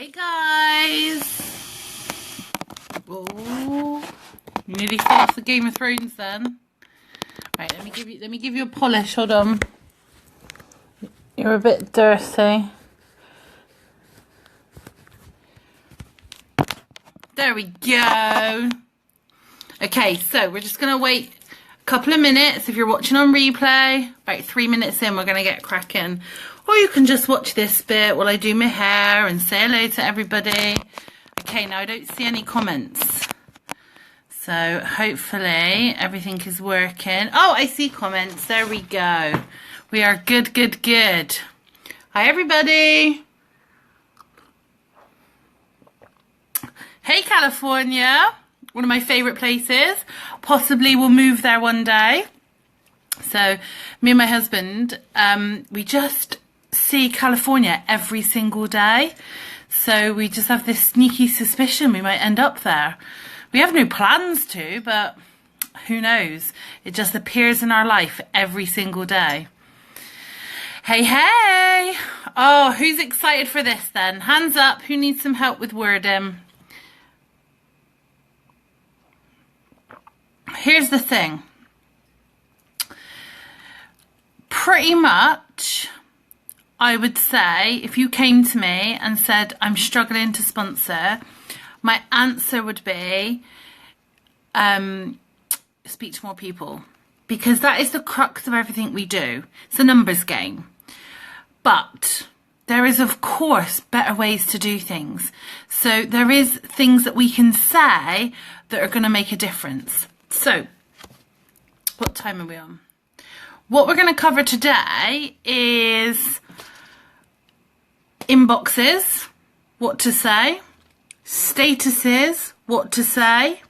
Hey guys! Oh, you nearly fell off the Game of Thrones then. Right, let me give you a polish. Hold on. You're a bit dirty. There we go. Okay, so we're just gonna wait a couple of minutes. If you're watching on replay, about 3 minutes in, we're gonna get cracking. Or you can just watch this bit while I do my hair and say hello to everybody. Okay, now I don't see any comments. So hopefully everything is working. Oh, I see comments. There we go. We are good, good, good. Hi, everybody. Hey, California. One of my favorite places. Possibly we'll move there one day. So me and my husband, we just see California every single day. So we just have this sneaky suspicion we might end up there. We have no plans to, but who knows? It just appears in our life every single day. Hey, hey! Oh, who's excited for this then? Hands up, who needs some help with wording? Here's the thing. Pretty much, I would say, if you came to me and said, I'm struggling to sponsor, my answer would be, speak to more people. Because that is the crux of everything we do. It's a numbers game. But there is, of course, better ways to do things. So there is things that we can say that are going to make a difference. So, what time are we on? What we're going to cover today is inboxes, what to say, statuses, what to say,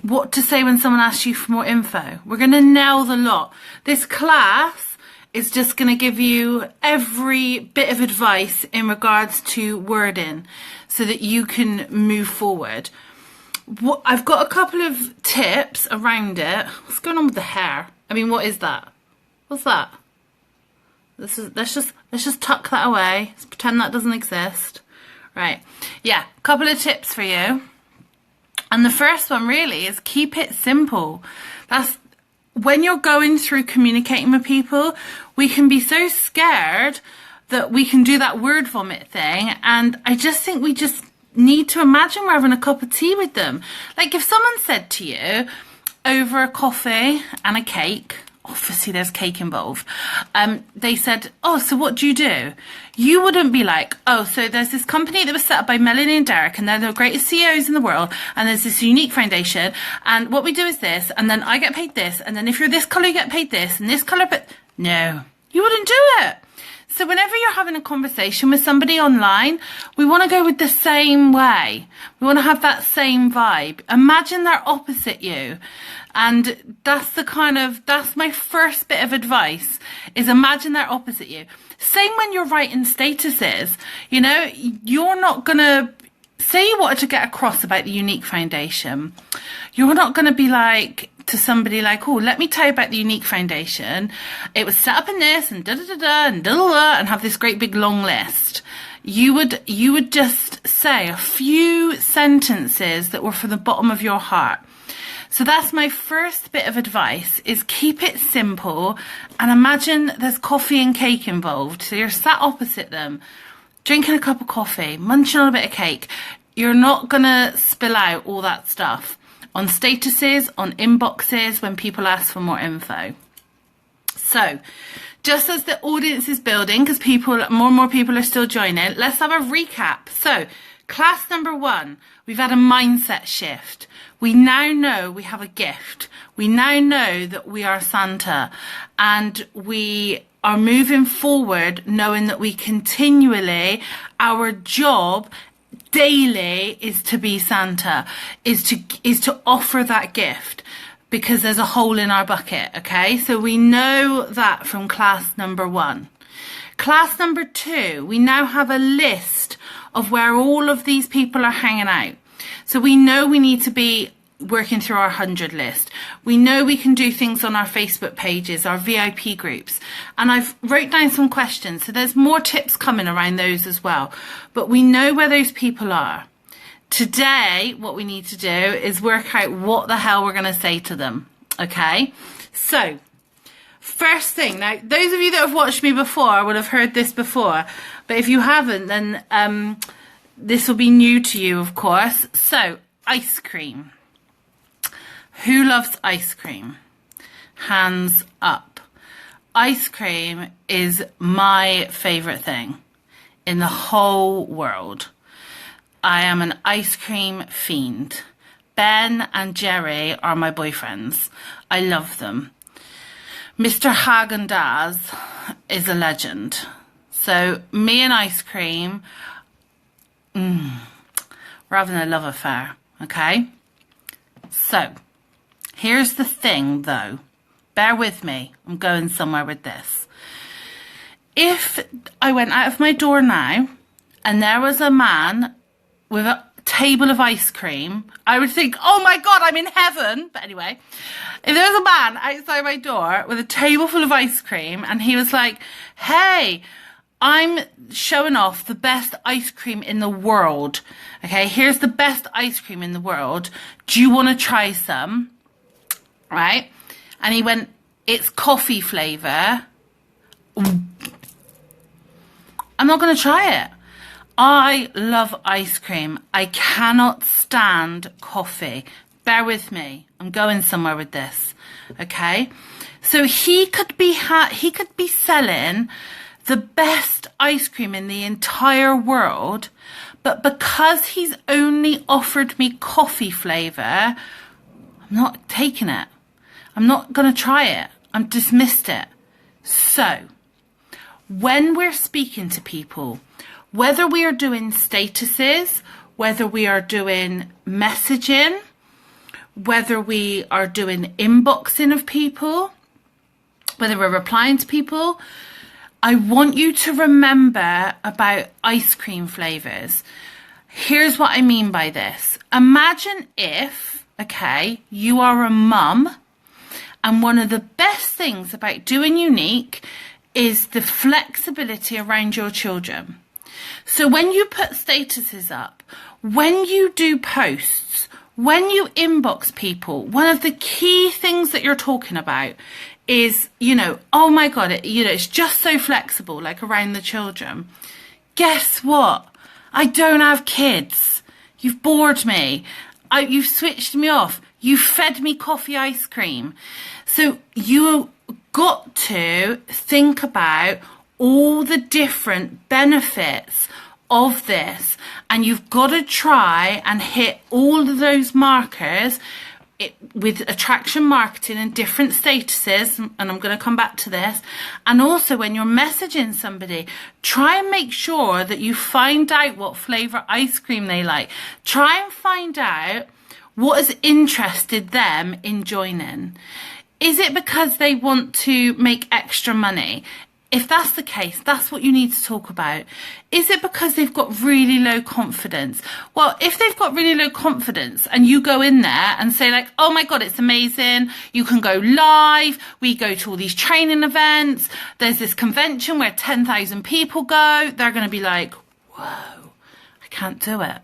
what to say when someone asks you for more info. We're going to nail the lot. This class is just going to give you every bit of advice in regards to wording so that you can move forward. I've got a couple of tips around it. What's going on with the hair? I mean, what is that? What's that? Let's just tuck that away. Let's pretend that doesn't exist. Right. Yeah, a couple of tips for you. And the first one really is keep it simple. That's when you're going through communicating with people, we can be so scared that we can do that word vomit thing. And I just think we just need to imagine we're having a cup of tea with them. Like if someone said to you over a coffee and a cake, obviously there's cake involved, they said, oh, so what do? You wouldn't be like, oh, so there's this company that was set up by Melanie and Derek and they're the greatest CEOs in the world and there's this unique foundation and what we do is this and then I get paid this and then if you're this colour you get paid this and this colour, but no, you wouldn't do it. So whenever you're having a conversation with somebody online, we want to go with the same way. We want to have that same vibe. Imagine they're opposite you. And that's my first bit of advice, is imagine they're opposite you. Same when you're writing statuses. You know, you're not going to, say you wanted to get across about the Unique Foundation. You're not going to be like, to somebody like, oh, let me tell you about the Unique Foundation. It was set up in this and da-da-da-da and da-da-da and have this great big long list. You would just say a few sentences that were from the bottom of your heart. So that's my first bit of advice, is keep it simple and imagine there's coffee and cake involved. So you're sat opposite them, drinking a cup of coffee, munching on a bit of cake. You're not going to spill out all that stuff on statuses, on inboxes, when people ask for more info. So, just as the audience is building, because more and more people are still joining, let's have a recap. So, class number 1, we've had a mindset shift. We now know we have a gift. We now know that we are Santa. And we are moving forward knowing that we continually, our job daily is to be Santa, is to offer that gift because there's a hole in our bucket, okay? So we know that from class number 1. Class number 2, we now have a list of where all of these people are hanging out. So we know we need to be working through our 100 list. We know we can do things on our Facebook pages, our VIP groups. And I've wrote down some questions. So there's more tips coming around those as well. But we know where those people are. Today, what we need to do is work out what the hell we're going to say to them. Okay? So, first thing. Now, those of you that have watched me before would have heard this before. But if you haven't, then this will be new to you, of course. So, ice cream. Who loves ice cream? Hands up. Ice cream is my favourite thing in the whole world. I am an ice cream fiend. Ben and Jerry are my boyfriends. I love them. Mr. Häagen-Dazs is a legend. So me and ice cream, we're having a love affair, okay? So, here's the thing, though. Bear with me. I'm going somewhere with this. If I went out of my door now and there was a man with a table of ice cream, I would think, oh my God, I'm in heaven. But anyway, if there was a man outside my door with a table full of ice cream and he was like, hey, I'm showing off the best ice cream in the world. Okay, here's the best ice cream in the world. Do you want to try some? Right? And he went, it's coffee flavour. I'm not going to try it. I love ice cream. I cannot stand coffee. Bear with me. I'm going somewhere with this. Okay? So he could be selling the best ice cream in the entire world, but because he's only offered me coffee flavour, I'm not taking it. I'm not going to try it. I'm dismissed it. So, when we're speaking to people, whether we are doing statuses, whether we are doing messaging, whether we are doing inboxing of people, whether we're replying to people, I want you to remember about ice cream flavours. Here's what I mean by this. Imagine if, okay, you are a mum and one of the best things about doing Unique is the flexibility around your children. So when you put statuses up, when you do posts, when you inbox people, one of the key things that you're talking about is, oh my God, it's just so flexible, like around the children. Guess what? I don't have kids. You've bored me. You've switched me off. You've fed me coffee ice cream. So you got to think about all the different benefits of this, and you've got to try and hit all of those markers with attraction marketing and different statuses, and I'm going to come back to this. And also when you're messaging somebody, try and make sure that you find out what flavour ice cream they like. Try and find out what has interested them in joining. Is it because they want to make extra money? If that's the case, that's what you need to talk about. Is it because they've got really low confidence? Well, if they've got really low confidence and you go in there and say like, oh my God, it's amazing. You can go live. We go to all these training events. There's this convention where 10,000 people go. They're going to be like, whoa, I can't do it.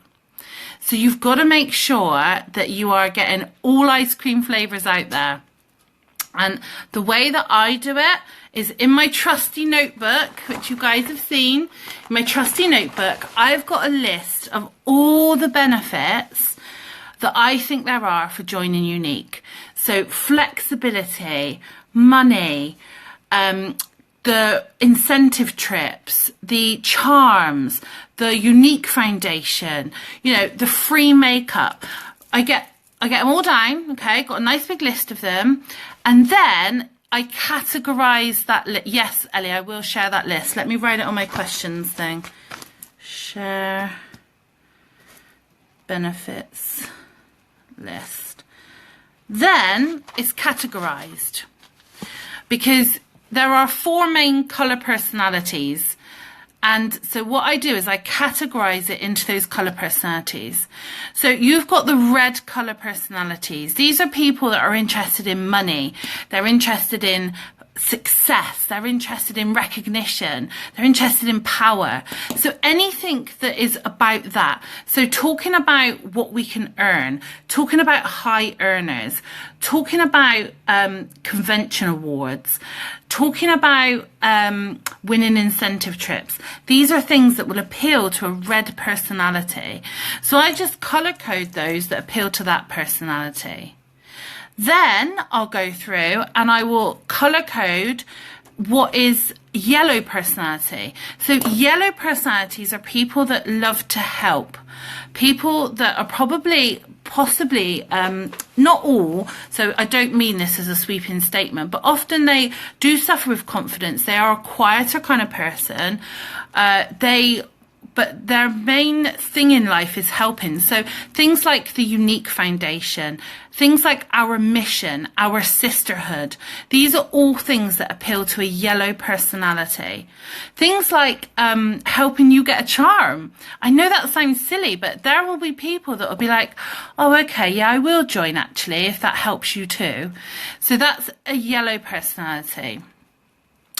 So you've got to make sure that you are getting all ice cream flavours out there. And the way that I do it is in my trusty notebook, which you guys have seen. In my trusty notebook, I've got a list of all the benefits that I think there are for joining Unique. So flexibility, money, the incentive trips, the charms, the Unique Foundation, the free makeup. I get them all down, okay? Got a nice big list of them. And then I categorise that list. Yes, Ellie, I will share that list. Let me write it on my questions thing. Share benefits list. Then it's categorised. Because there are 4 main colour personalities. And so what I do is I categorize it into those color personalities. So you've got the red color personalities. These are people that are interested in money. They're interested in success. They're interested in recognition. They're interested in power. So anything that is about that. So talking about what we can earn, talking about high earners, talking about convention awards, talking about winning incentive trips. These are things that will appeal to a red personality. So I just color code those that appeal to that personality. Then I'll go through and I will color code what is yellow personality. So yellow personalities are people that love to help. People that are possibly, not all, so I don't mean this as a sweeping statement, but often they do suffer with confidence. They are a quieter kind of person. But their main thing in life is helping. So things like the Unique Foundation, things like our mission, our sisterhood, these are all things that appeal to a yellow personality. Things like helping you get a charm. I know that sounds silly, but there will be people that will be like, oh, okay, yeah, I will join actually, if that helps you too. So that's a yellow personality.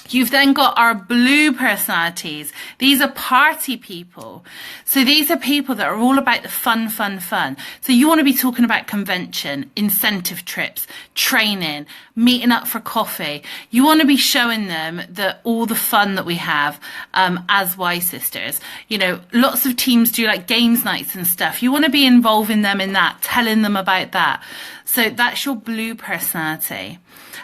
You've then got our blue personalities. These are party people. So these are people that are all about the fun. So you want to be talking about convention, incentive trips, training, meeting up for coffee. You want to be showing them that all the fun that we have as Y Sisters. You know, lots of teams do like games nights and stuff. You want to be involving them in that, telling them about that. So that's your blue personality.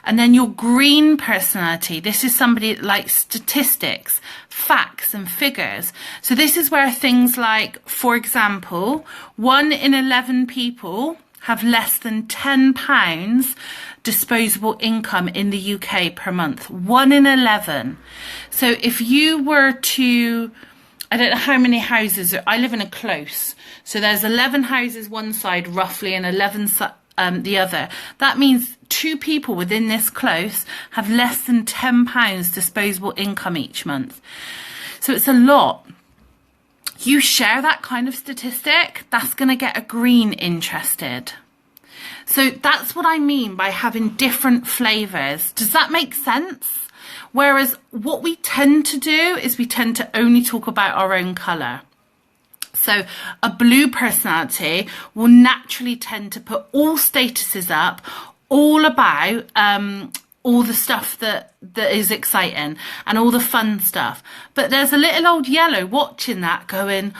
And then your green personality, this is somebody that likes statistics, facts and figures. So this is where things like, for example, 1 in 11 people have less than £10 disposable income in the UK per month. 1 in 11. So if you were to, I don't know how many houses, I live in a close. So there's 11 houses one side roughly and 11 the other. That means 2 people within this close have less than £10 disposable income each month. So it's a lot. You share that kind of statistic, that's going to get a green interested. So that's what I mean by having different flavours. Does that make sense? Whereas what we tend to do is we tend to only talk about our own colour. So a blue personality will naturally tend to put all statuses up, all about all the stuff that is exciting and all the fun stuff. But there's a little old yellow watching that going,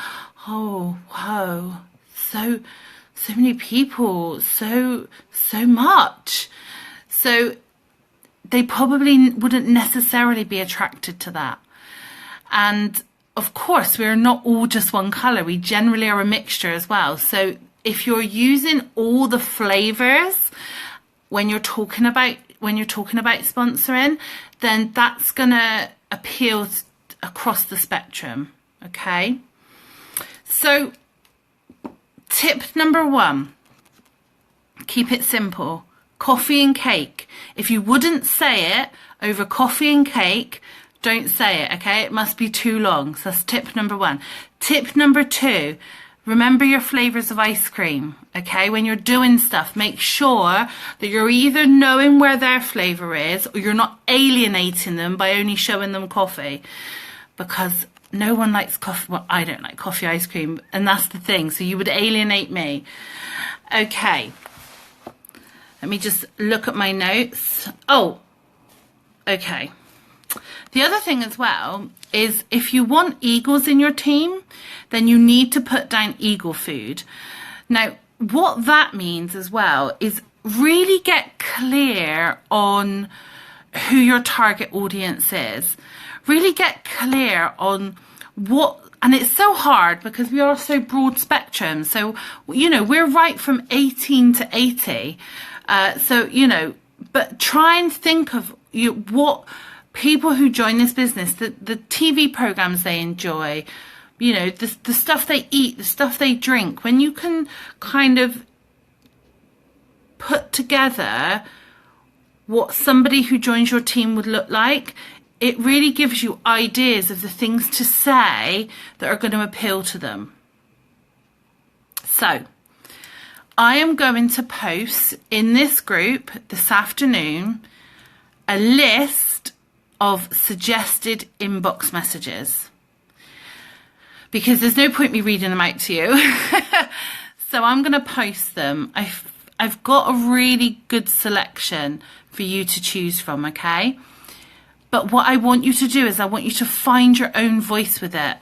oh, whoa, so many people, so much. So they probably wouldn't necessarily be attracted to that. And of course, we're not all just one colour. We generally are a mixture as well. So if you're using all the flavours when you're talking about sponsoring, then that's going to appeal across the spectrum. Okay. So tip number 1, keep it simple. Coffee and cake. If you wouldn't say it over coffee and cake, don't say it, okay? It must be too long. So that's tip number 1. Tip number 2, remember your flavours of ice cream, okay? When you're doing stuff, make sure that you're either knowing where their flavour is or you're not alienating them by only showing them coffee. Because no one likes coffee. Well, I don't like coffee ice cream, and that's the thing. So you would alienate me. Okay. Let me just look at my notes. Oh, okay. The other thing as well is if you want eagles in your team, then you need to put down eagle food. Now, what that means as well is really get clear on who your target audience is. Really get clear on what, and it's so hard because we are so broad spectrum. So, you know, we're right from 18 to 80. So, you know, but try and think of what people who join this business, the TV programs they enjoy, you know, the stuff they eat, the stuff they drink. When you can kind of put together what somebody who joins your team would look like, it really gives you ideas of the things to say that are going to appeal to them. So I am going to post in this group this afternoon a list of suggested inbox messages, because there's no point me reading them out to you. So I'm going to post them. I've got a really good selection for you to choose from, okay? But what I want you to do is I want you to find your own voice with it,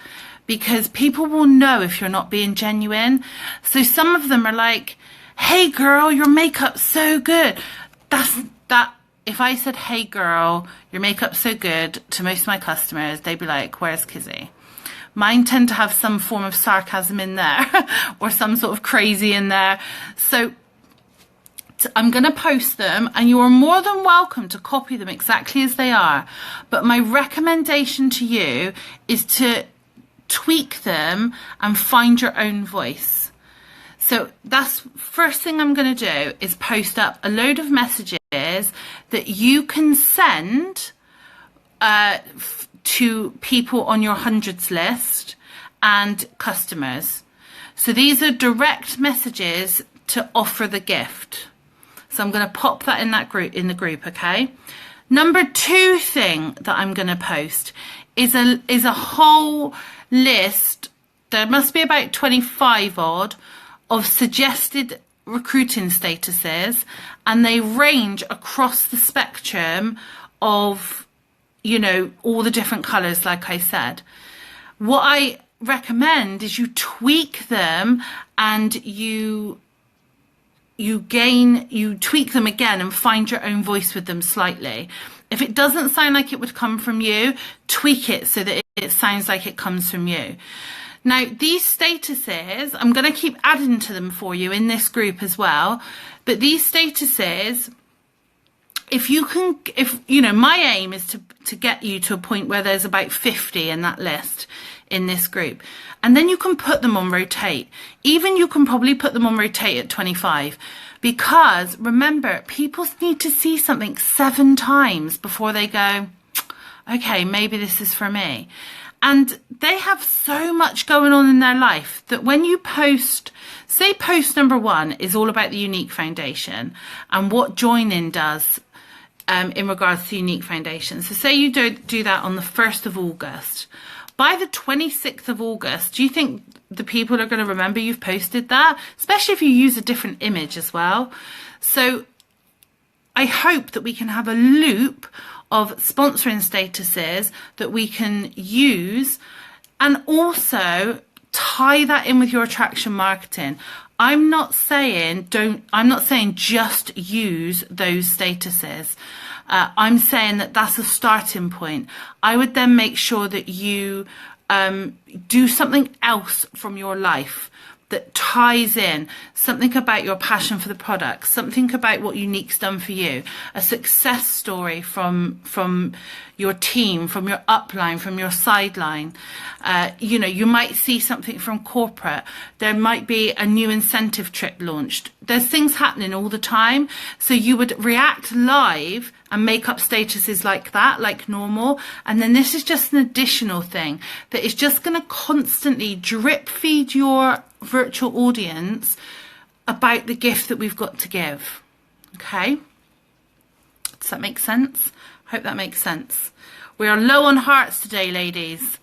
because people will know if you're not being genuine. So some of them are like, hey girl, your makeup's so good. If I said, hey girl, your makeup's so good to most of my customers, they'd be like, where's Kizzy? Mine tend to have some form of sarcasm in there or some sort of crazy in there. So I'm going to post them, and you are more than welcome to copy them exactly as they are. But my recommendation to you is to tweak them and find your own voice. So that's first thing I'm going to do is post up a load of messages that you can send to people on your hundreds list and customers. So these are direct messages to offer the gift. So I'm going to pop that in the group, okay? Number 2 thing that I'm going to post is a whole list. There must be about 25 odd of suggested recruiting statuses, and they range across the spectrum of, you know, all the different colours, like I said. What I recommend is you tweak them and you tweak them again and find your own voice with them slightly. If it doesn't sound like it would come from you, tweak it so that it sounds like it comes from you. Now, these statuses, I'm going to keep adding to them for you in this group as well. But these statuses, if you know, my aim is to get you to a point where there's about 50 in that list in this group. And then you can put them on rotate. Even you can probably put them on rotate at 25. Because remember, people need to see something 7 times before they go, okay, maybe this is for me. And they have so much going on in their life that when you post, say post number 1 is all about the Younique Foundation and what Join In does in regards to Younique Foundation. So say you do that on the 1st of August. By the 26th of August, do you think the people are going to remember you've posted that? Especially if you use a different image as well. So I hope that we can have a loop of sponsoring statuses that we can use, and also tie that in with your attraction marketing. I'm not saying just use those statuses. I'm saying that that's a starting point. I would then make sure that you do something else from your life that ties in something about your passion for the product, something about what Younique's done for you, a success story from your team, from your upline, from your sideline. You know, you might see something from corporate. There might be a new incentive trip launched. There's things happening all the time. So you would react live and make up statuses like that, like normal. And then this is just an additional thing that is just going to constantly drip feed your virtual audience about the gift that we've got to give. Okay? Does that make sense? Hope that makes sense. We are low on hearts today, ladies.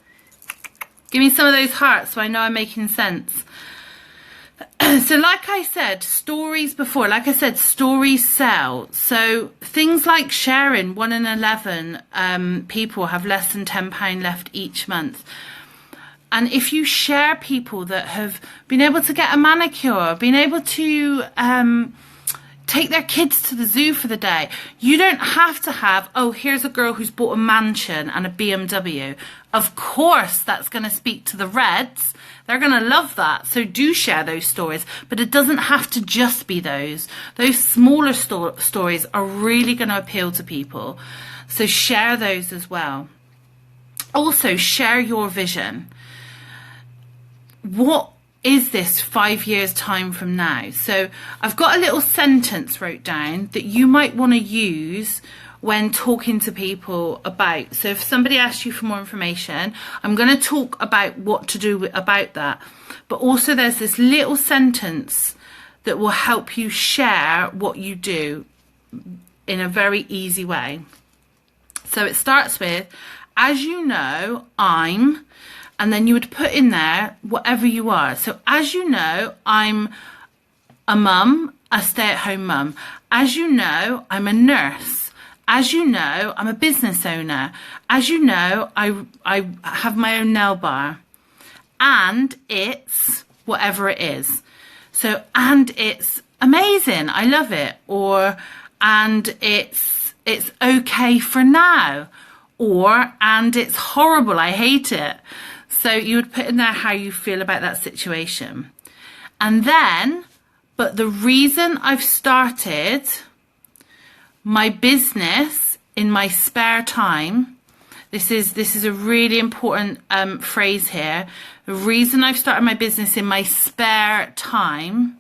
Give me some of those hearts so I know I'm making sense. So like I said, stories before, like I said, stories sell. So things like sharing, 1 in 11 people have less than £10 left each month. And if you share people that have been able to get a manicure, been able to take their kids to the zoo for the day, you don't have to have, oh, here's a girl who's bought a mansion and a BMW. Of course, that's going to speak to the Reds. They're going to love that. So do share those stories. But it doesn't have to just be those. Those smaller stories are really going to appeal to people. So share those as well. Also, share your vision. What is this 5 years time from now? So I've got a little sentence wrote down that you might want to use when talking to people about. So if somebody asks you for more information, I'm going to talk about what to do about that. But also there's this little sentence that will help you share what you do in a very easy way. So it starts with, as you know, I'm, and then you would put in there whatever you are. So as you know, I'm a mum, a stay-at-home mum. As you know, I'm a nurse. As you know, I'm a business owner. As you know, I have my own nail bar. And it's whatever it is. So, and it's amazing, I love it. Or, and it's okay for now. Or, and it's horrible, I hate it. So you would put in there how you feel about that situation. And then, but the reason I've started my business in my spare time, this is a really important phrase here. The reason I've started my business in my spare time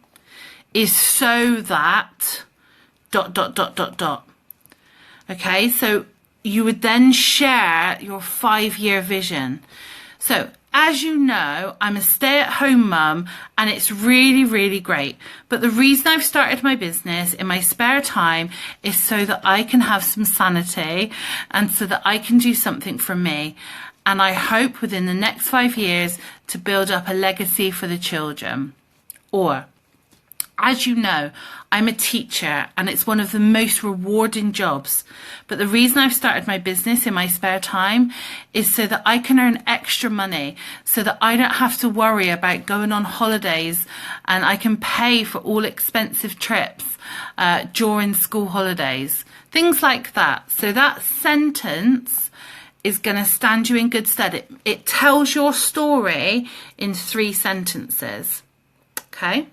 is so that ... Okay, so you would then share your 5-year vision. So, as you know, I'm a stay-at-home mum and it's really, really great. But the reason I've started my business in my spare time is so that I can have some sanity and so that I can do something for me. And I hope within the next 5 years to build up a legacy for the children. Or, as you know, I'm a teacher and it's one of the most rewarding jobs. But the reason I've started my business in my spare time is so that I can earn extra money, so that I don't have to worry about going on holidays and I can pay for all expensive trips during school holidays. Things like that. So that sentence is going to stand you in good stead. It tells your story in 3 sentences. Okay?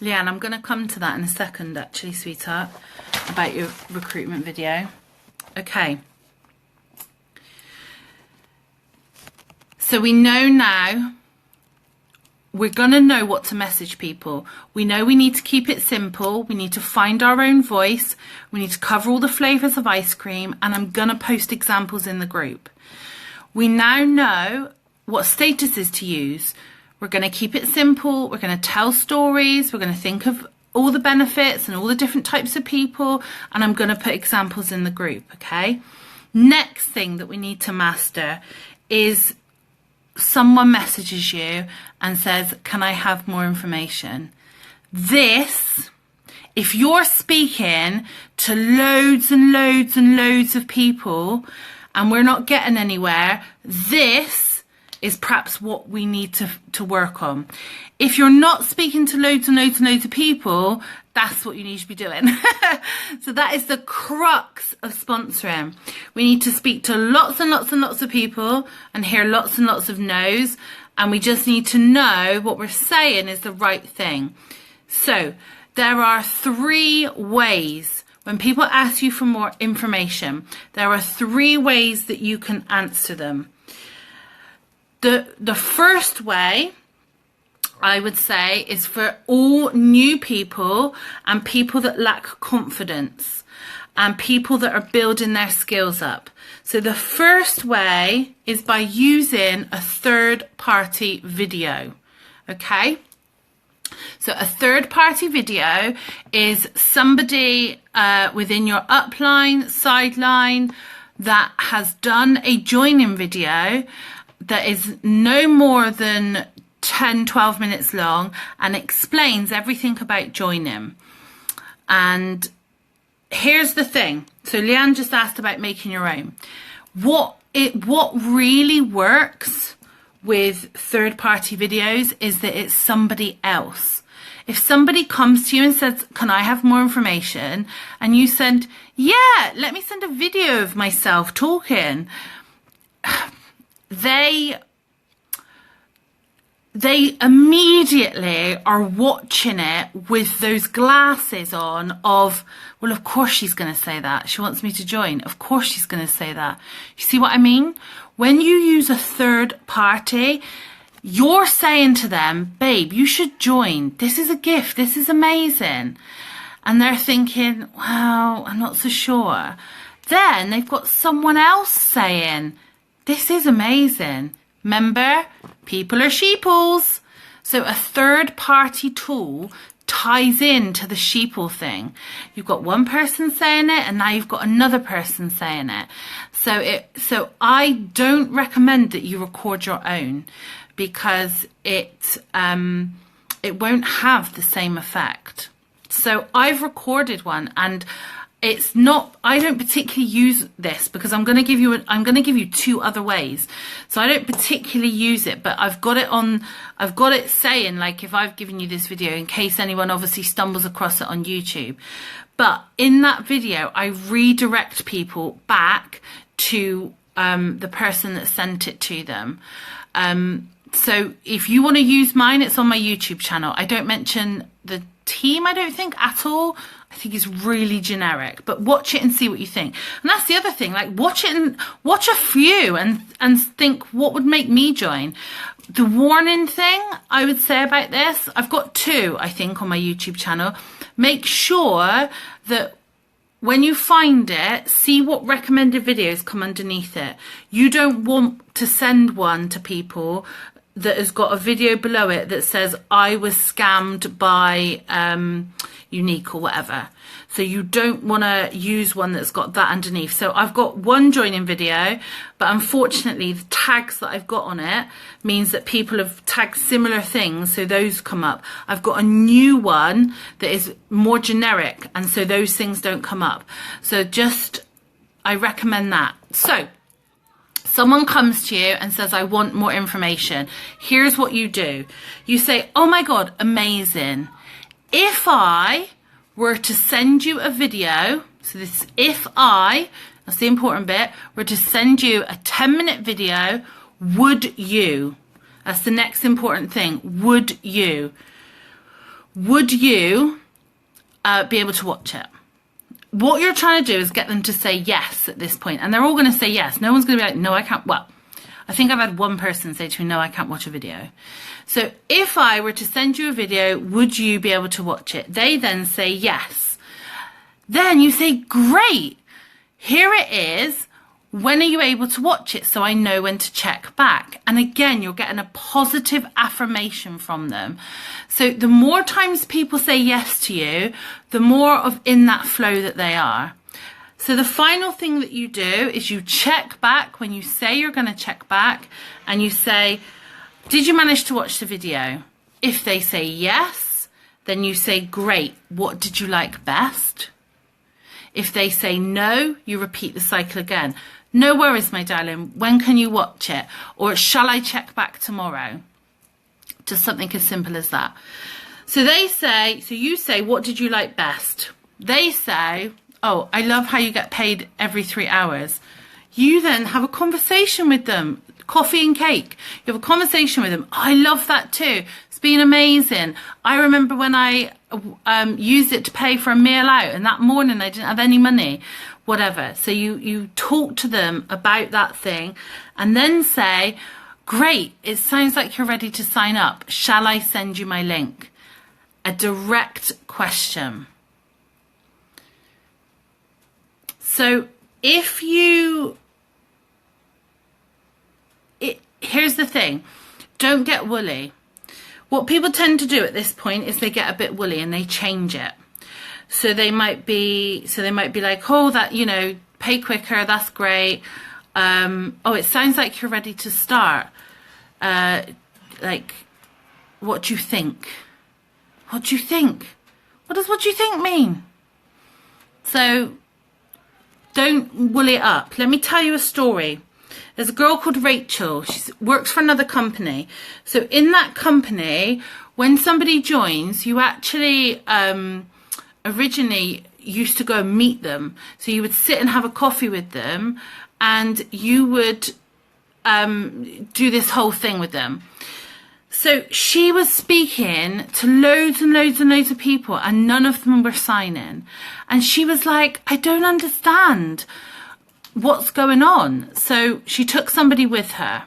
Leanne, I'm going to come to that in a second, actually, sweetheart, about your recruitment video. Okay. So we know now, we're going to know what to message people. We know we need to keep it simple. We need to find our own voice. We need to cover all the flavours of ice cream. And I'm going to post examples in the group. We now know what statuses to use. We're going to keep it simple. We're going to tell stories. We're going to think of all the benefits and all the different types of people. And I'm going to put examples in the group, okay? Next thing that we need to master is someone messages you and says, can I have more information? This, if you're speaking to loads and loads and loads of people and we're not getting anywhere, this is perhaps what we need to work on. If you're not speaking to loads and loads and loads of people, that's what you need to be doing. So that is the crux of sponsoring. We need to speak to lots and lots and lots of people and hear lots and lots of no's. And we just need to know what we're saying is the right thing. So there are 3 ways. When people ask you for more information, there are 3 ways that you can answer them. The first way, I would say, is for all new people and people that lack confidence and people that are building their skills up. So the first way is by using a third-party video, okay? So a third-party video is somebody within your upline, sideline that has done a join-in video that is no more than 10-12 minutes long and explains everything about joining. And here's the thing. So Leanne just asked about making your own. What really works with third-party videos is that it's somebody else. If somebody comes to you and says, can I have more information? And you send, yeah, let me send a video of myself talking. They immediately are watching it with those glasses on of, well, of course she's going to say that. She wants me to join. Of course she's going to say that. You see what I mean? When you use a third party, You're saying to them, babe, you should join. This is a gift. This is amazing. And they're thinking, well, I'm not so sure. Then they've got someone else saying, this is amazing. Remember, people are sheeples. So a third party tool ties into the sheeple thing. You've got one person saying it and now you've got another person saying it. So I don't recommend that you record your own because it won't have the same effect. So I've recorded one, and it's not, I don't particularly use this because I'm going to give you 2 other ways. So I don't particularly use it, but I've got it saying, like, if I've given you this video in case anyone obviously stumbles across it on YouTube. But in that video, I redirect people back to the person that sent it to them. So if you want to use mine, it's on my YouTube channel. I don't mention the team, I don't think, at all. I think it's really generic, but watch it and see what you think. And that's the other thing, like, watch it and watch a few and think, what would make me join? The warning thing I would say about this, I've got 2, I think, on my YouTube channel. Make sure that when you find it, see what recommended videos come underneath it. You don't want to send one to people that has got a video below it that says, I was scammed by Unique or whatever. So you don't want to use one that's got that underneath. So I've got one joining video, but unfortunately the tags that I've got on it means that people have tagged similar things, so those come up. I've got a new one that is more generic, and so those things don't come up. So I recommend that. So someone comes to you and says, I want more information. Here's what you do. You say, oh my God, amazing. If I were to send you a video, so this, that's the important bit, were to send you a 10-minute video, would you? That's the next important thing. Would you? Would you be able to watch it? What you're trying to do is get them to say yes at this point, and they're all going to say yes. No one's going to be like, no, I can't. Well, I think I've had one person say to me, no, I can't watch a video. So if I were to send you a video, would you be able to watch it? They then say yes. Then you say, great, here it is. When are you able to watch it? So I know when to check back. And again, you're getting a positive affirmation from them. So the more times people say yes to you, the more of in that flow that they are. So the final thing that you do is you check back when you say you're going to check back, and you say, did you manage to watch the video? If they say yes, then you say, great, what did you like best? If they say no, you repeat the cycle again. No worries, my darling, when can you watch it? Or shall I check back tomorrow? Just something as simple as that. So you say, what did you like best? They say, oh, I love how you get paid every 3 hours. You then have a conversation with them. Coffee and cake. You have a conversation with them. I love that too. It's been amazing. I remember when I used it to pay for a meal out, and that morning I didn't have any money, whatever. So you talk to them about that thing, and then say, great, it sounds like you're ready to sign up. Shall I send you my link? A direct question. So here's the thing, don't get woolly. What people tend to do at this point is they get a bit woolly and they change it. So they might be like, oh, that, you know, pay quicker, that's great. Oh, it sounds like you're ready to start. Like, what do you think? What do you think? What does what do you think mean? So don't woolly it up. Let me tell you a story. There's a girl called Rachel. She works for another company. So in that company, when somebody joins, you actually originally used to go and meet them. So you would sit and have a coffee with them, and you would do this whole thing with them. So she was speaking to loads and loads and loads of people, and none of them were signing. And she was like, I don't understand what's going on. So she took somebody with her,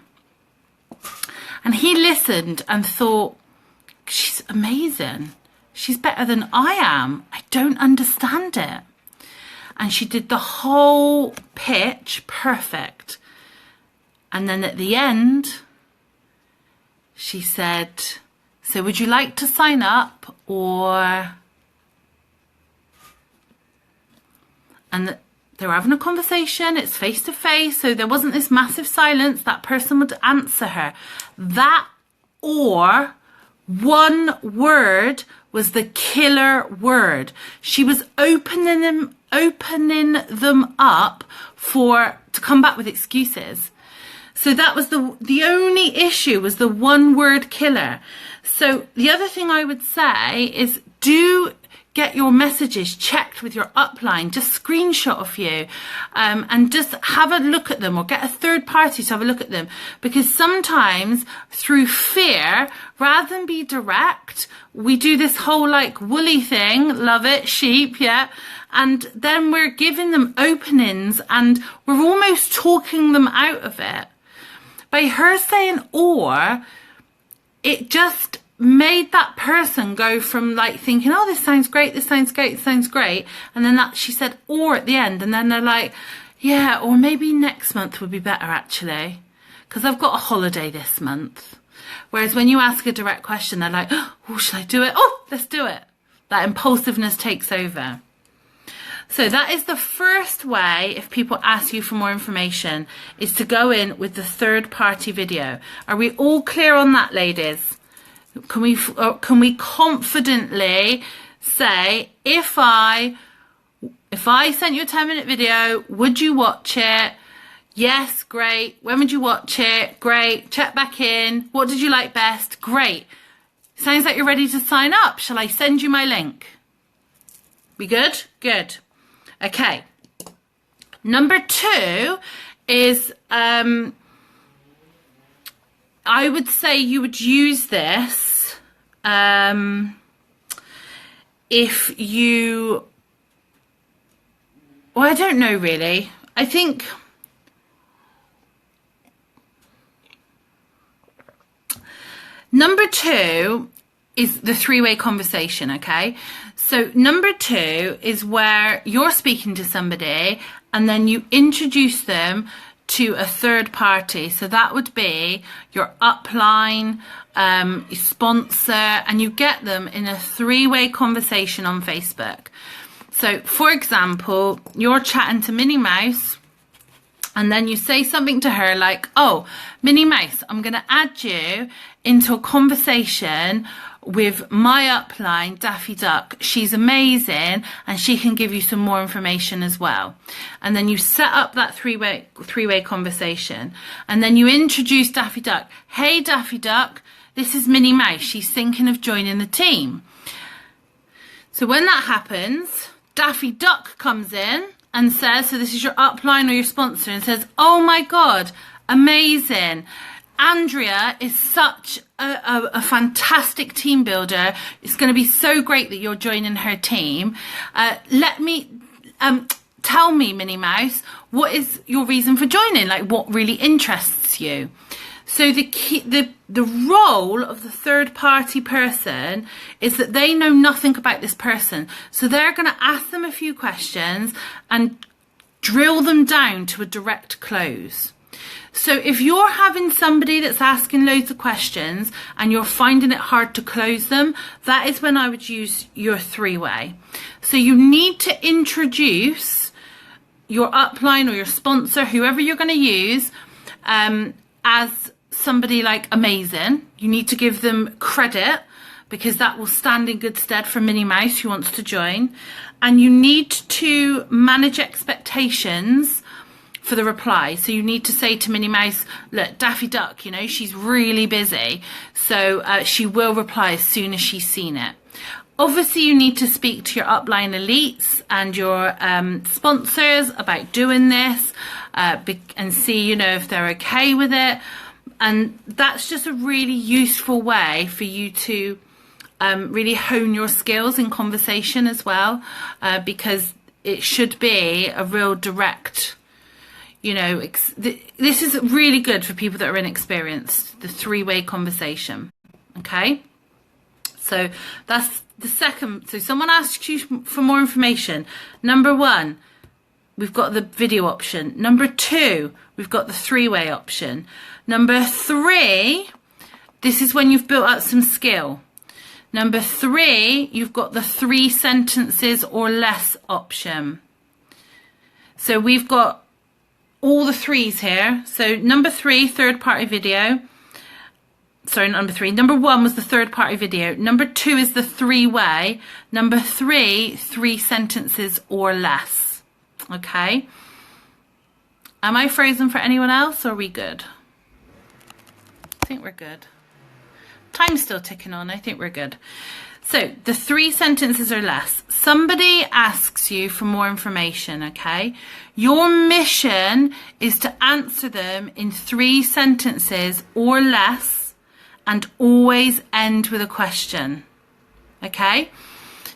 And he listened and thought, she's amazing. She's better than I am. I don't understand it. And she did the whole pitch perfect. And then at the end, she said, so would you like to sign up or... And they were having a conversation, it's face to face, so there wasn't this massive silence. That person would answer her. That or one word was the killer word. She was opening them up to come back with excuses. So that was the only issue, was the one word killer. So the other thing I would say is, do get your messages checked with your upline. Just screenshot of you and just have a look at them, or get a third party to have a look at them. Because sometimes through fear, rather than be direct, we do this whole like woolly thing, love it, sheep, yeah. And then we're giving them openings and we're almost talking them out of it. By her saying or, it just made that person go from like thinking, oh, this sounds great, this sounds great, this sounds great. And then she said or at the end. And then they're like, yeah, or maybe next month would be better actually, because I've got a holiday this month. Whereas when you ask a direct question, they're like, oh, should I do it? Oh, let's do it. That impulsiveness takes over. So that is the first way, if people ask you for more information, is to go in with the third party video. Are we all clear on that, ladies? Can we confidently say, if I sent you a 10-minute video, would you watch it? Yes, great. When would you watch it? Great. Check back in. What did you like best? Great. Sounds like you're ready to sign up. Shall I send you my link? We good? Good. Okay. Number 2 is, I would say you would use this if you, well, I don't know really. I think number 2 is the 3-way conversation, okay? So number 2 is where you're speaking to somebody and then you introduce them to a third party. So that would be your upline, your sponsor, and you get them in a 3-way conversation on Facebook. So for example, you're chatting to Minnie Mouse and then you say something to her like, oh, Minnie Mouse, I'm going to add you into a conversation with my upline, Daffy Duck. She's amazing and she can give you some more information as well. And then you set up that three-way conversation and then you introduce Daffy Duck. Hey, Daffy Duck, this is Minnie Mouse. She's thinking of joining the team. So when that happens, Daffy Duck comes in and says, so this is your upline or your sponsor, and says, oh my God, amazing. Andrea is such a fantastic team builder. It's going to be so great that you're joining her team. Tell me, Minnie Mouse, what is your reason for joining? Like, what really interests you? So the role of the third party person is that they know nothing about this person. So they're going to ask them a few questions and drill them down to a direct close. So if you're having somebody that's asking loads of questions and you're finding it hard to close them, that is when I would use your 3-way. So you need to introduce your upline or your sponsor, whoever you're going to use, as somebody like amazing. You need to give them credit because that will stand in good stead for Minnie Mouse who wants to join. And you need to manage expectations for the reply. So you need to say to Minnie Mouse, look, Daffy Duck, you know, she's really busy. So she will reply as soon as she's seen it. Obviously, you need to speak to your upline elites and your sponsors about doing this and see, you know, if they're okay with it. And that's just a really useful way for you to really hone your skills in conversation as well, because it should be a real direct, you know, this is really good for people that are inexperienced, the three-way conversation. Okay, so that's the second. So someone asks you for more information. Number one, we've got the video option. Number two, we've got the three-way option. Number three, this is when you've built up some skill. Number three, you've got the 3 sentences or less option. So we've got all the threes here. So number 3, third-party video. Sorry, number 3. Number 1 was the third-party video. Number 2 is the three-way. Number 3, 3 sentences or less. Okay. Am I frozen for anyone else, or are we good? I think we're good. Time's still ticking on. I think we're good. So the 3 sentences or less. Somebody asks you for more information, okay? Your mission is to answer them in 3 sentences or less and always end with a question, okay?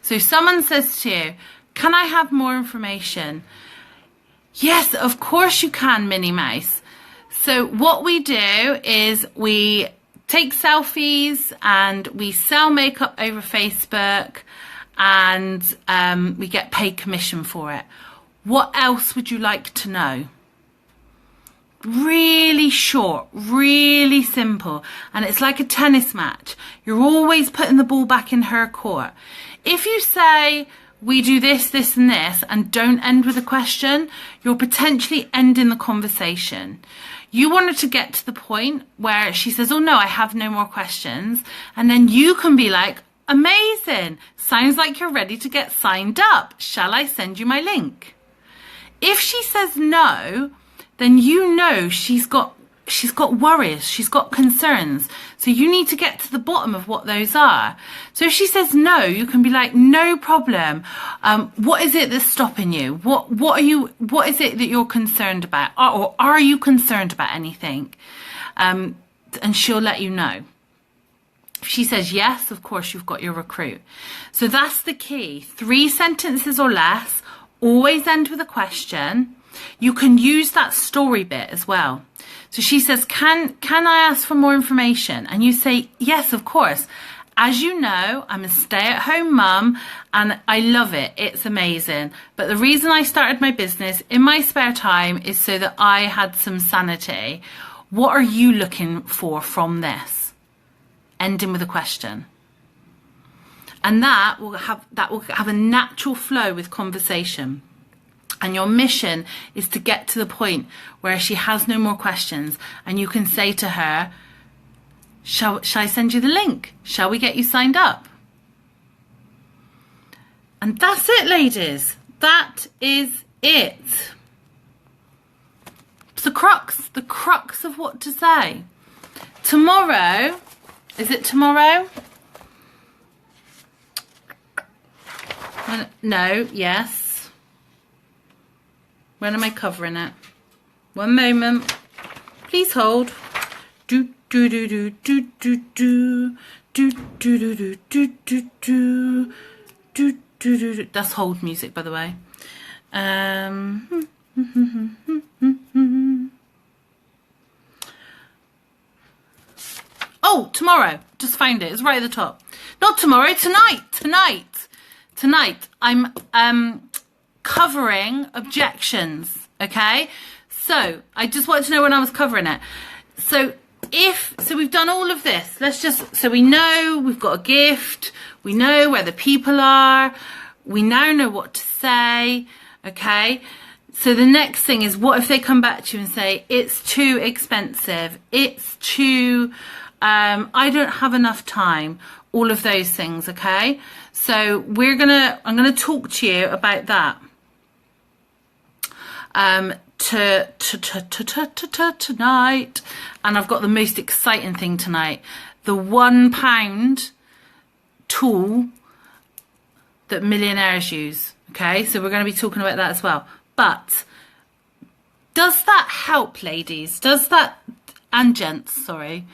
So if someone says to you, can I have more information? Yes, of course you can, Minnie Mouse. So what we do is we take selfies and we sell makeup over Facebook, and we get paid commission for it. What else would you like to know? Really short, really simple. And it's like a tennis match. You're always putting the ball back in her court. If you say, we do this, this and this, and don't end with a question, you're potentially ending the conversation. You want her to get to the point where she says, oh no, I have no more questions. And then you can be like, amazing. Sounds like you're ready to get signed up. Shall I send you my link? If she says no, then you know she's got worries, she's got concerns. So you need to get to the bottom of what those are. So if she says no, you can be like, no problem. What is it that's stopping you? What is it that you're concerned about? Or are you concerned about anything? And she'll let you know. If she says yes, of course, you've got your recruit. So that's the key. 3 sentences or less, always end with a question. You can use that story bit as well. So she says, can I ask for more information? And you say, yes, of course. As you know, I'm a stay-at-home mum and I love it. It's amazing. But the reason I started my business in my spare time is so that I had some sanity. What are you looking for from this? Ending with a question. And that will have a natural flow with conversation. And your mission is to get to the point where she has no more questions and you can say to her, shall I send you the link? Shall we get you signed up? And that's it, ladies. That is it. It's the crux of what to say. Tomorrow, is it tomorrow? No, yes. When am I covering it? One moment. Please hold. Do do do do do do do do do do do do do do do do do. That's hold music, by the way. Oh, tomorrow. Just found it. It's right at the top. Not tomorrow. Tonight. I'm covering objections, okay? So I just wanted to know when I was covering it. So we've done all of this. So we know we've got a gift, we know where the people are, we now know what to say, okay? So the next thing is, what if they come back to you and say, it's too expensive, it's too, I don't have enough time, all of those things, okay? So I'm gonna talk to you about that. Tonight, and I've got the most exciting thing tonight, the £1 tool that millionaires use. Okay, so we're going to be talking about that as well. But does that help, ladies? And gents, sorry.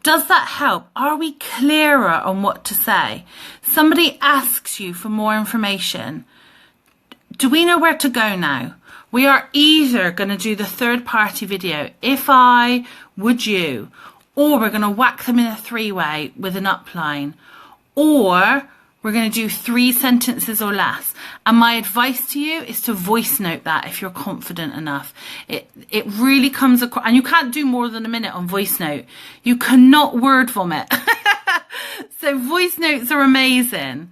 Does that help? Are we clearer on what to say? Somebody asks you for more information. do we know where to go now? We are either going to do the third party video, if I, would you, or we're going to whack them in a 3-way with an upline, or we're going to do 3 sentences or less. And my advice to you is to voice note that if you're confident enough. It really comes across, and you can't do more than a minute on voice note. You cannot word vomit. So voice notes are amazing.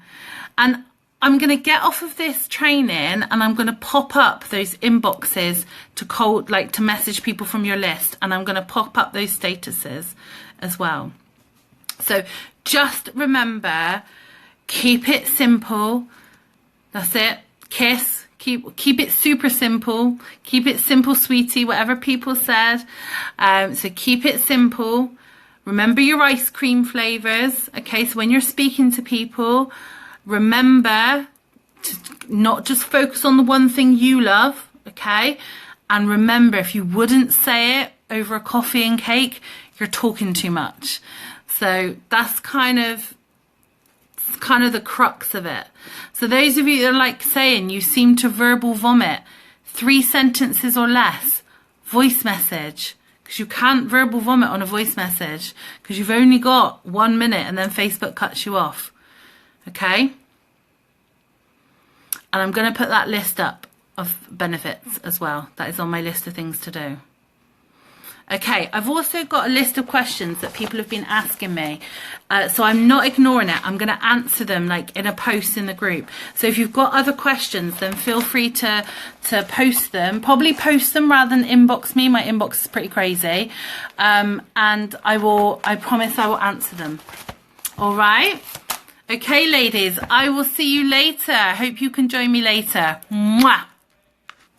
And I'm going to get off of this training and I'm going to pop up those inboxes to message people from your list, and I'm going to pop up those statuses as well. So just remember, keep it simple. That's it. Kiss. Keep it super simple. Keep it simple, sweetie, whatever people said. So keep it simple. Remember your ice cream flavors. Okay, so when you're speaking to people, remember to not just focus on the one thing you love, okay? And remember, if you wouldn't say it over a coffee and cake, you're talking too much. So that's kind of the crux of it. So those of you that are like saying you seem to verbal vomit, 3 sentences or less, voice message. Because you can't verbal vomit on a voice message because you've only got 1 minute and then Facebook cuts you off. Okay? And I'm going to put that list up of benefits as well. That is on my list of things to do. Okay, I've also got a list of questions that people have been asking me. So I'm not ignoring it. I'm going to answer them like in a post in the group. So if you've got other questions, then feel free to post them. Probably post them rather than inbox me. My inbox is pretty crazy. And I promise I will answer them. All right? Okay, ladies, I will see you later. Hope you can join me later. Mwah!